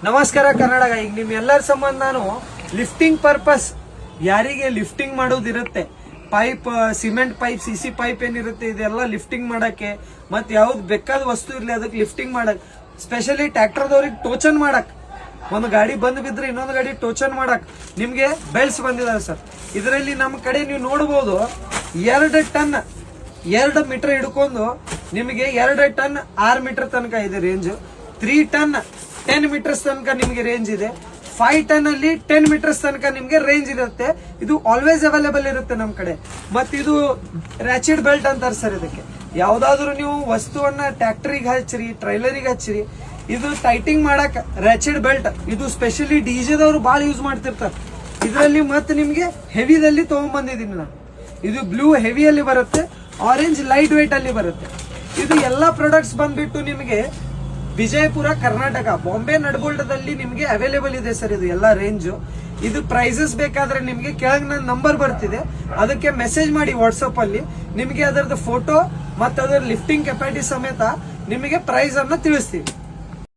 ನಮಸ್ಕಾರ ಕರ್ನಾಟಕ. ಈಗ ನಿಮ್ ಎಲ್ಲರ ಸಂಬಂಧ ನಾನು ಲಿಫ್ಟಿಂಗ್ ಪರ್ಪಸ್, ಯಾರಿಗೆ ಲಿಫ್ಟಿಂಗ್ ಮಾಡೋದಿರುತ್ತೆ, pipe, cement pipe, CC pipe ಏನಿರುತ್ತೆ ಇದೆಲ್ಲ ಲಿಫ್ಟಿಂಗ್ ಮಾಡಕ್ಕೆ, ಮತ್ತೆ ಯಾವ್ದು ಬೇಕಾದ ವಸ್ತು ಇರ್ಲಿ ಅದಕ್ಕೆ ಲಿಫ್ಟಿಂಗ್ ಮಾಡಕ್, ಸ್ಪೆಷಲಿ ಟ್ರ್ಯಾಕ್ಟರ್ದವ್ರಿಗೆ ಟೋಚನ್ ಮಾಡಕ್, ಒಂದು ಗಾಡಿ ಬಂದು ಬಿದ್ರೆ ಇನ್ನೊಂದು ಗಾಡಿ ಟೋಚನ್ ಮಾಡಕ್ ನಿಮ್ಗೆ ಬೆಲ್ಟ್ಸ್ ಬಂದಿದಾವೆ ಸರ್. ಇದರಲ್ಲಿ ನಮ್ಮ ಕಡೆ ನೀವು ನೋಡಬಹುದು 2 ಟನ್ 2 ಮೀಟರ್ ಹಿಡ್ಕೊಂಡು ನಿಮಗೆ 2 ಟನ್ 6 ಮೀಟರ್ ತನಕ ಇದೆ ರೇಂಜ್. 3 ಟನ್ 10 ಮೀಟರ್ಸ್ ತನಕ ನಿಮಗೆ ರೇಂಜ್ ಇದೆ. 5 ಟನ್ ಅಲ್ಲಿ 10 ಮೀಟರ್ಸ್ ತನಕ ನಿಮ್ಗೆ ರೇಂಜ್ ಇರುತ್ತೆ. ಇದು ಆಲ್ವೇಸ್ ಅವೈಲೇಬಲ್ ಇರುತ್ತೆ ನಮ್ ಕಡೆ. ಮತ್ತೆ ಇದು ರ್ಯಾಚಿಡ್ ಬೆಲ್ಟ್ ಅಂತಾರೆ ಸರ್. ಇದಕ್ಕೆ ಯಾವ್ದಾದ್ರು ನೀವು ವಸ್ತುವನ್ನ ಟ್ರ್ಯಾಕ್ಟರಿಗೆ ಹಚ್ಚಿರಿ, ಟ್ರೈಲರಿಗೆ ಹಚ್ಚಿರಿ, ಇದು ಟೈಟಿಂಗ್ ಮಾಡಕ್ ರ್ಯಾಚಿಡ್ ಬೆಲ್ಟ್. ಇದು ಸ್ಪೆಷಲಿ ಡಿಜೆದವರು ಬಹಳ ಯೂಸ್ ಮಾಡ್ತಿರ್ತಾರೆ. ಇದರಲ್ಲಿ ಮತ್ತೆ ನಿಮ್ಗೆ ಹೆವಿದಲ್ಲಿ ತಗೊಂಡ್ಬಂದಿದ್ದೀನಿ ನಾನು. ಇದು ಬ್ಲೂ ಹೆವಿಯಲ್ಲಿ ಬರುತ್ತೆ, ಆರೆಂಜ್ ಲೈಟ್ ವೇಟ್ ಅಲ್ಲಿ ಬರುತ್ತೆ. ಇದು ಎಲ್ಲಾ ಪ್ರಾಡಕ್ಟ್ಸ್ ಬಂದ್ಬಿಟ್ಟು ನಿಮಗೆ ವಿಜಯಪುರ, ಕರ್ನಾಟಕ, ಬಾಂಬೆ ನಡಬೋಲ್ಟದಲ್ಲಿ ನಿಮಗೆ ಅವೈಲೇಬಲ್ ಇದೆ ಸರ್. ಇದು ಎಲ್ಲ ರೇಂಜ್. ಇದು ಪ್ರೈಸಸ್ ಬೇಕಾದ್ರೆ ನಿಮಗೆ ಕೆಳಗೆ ನನ್ನ ನಂಬರ್ ಬರ್ತಿದೆ, ಅದಕ್ಕೆ ಮೆಸೇಜ್ ಮಾಡಿ ವಾಟ್ಸಪ್ ಅಲ್ಲಿ. ನಿಮಗೆ ಅದರದ್ದು ಫೋಟೋ ಮತ್ತೆ ಅದರ ಲಿಫ್ಟಿಂಗ್ ಕೆಪಾಸಿಟಿ ಸಮೇತ ನಿಮಗೆ ಪ್ರೈಸ್ ಅನ್ನ ತಿಳಿಸ್ತೀವಿ.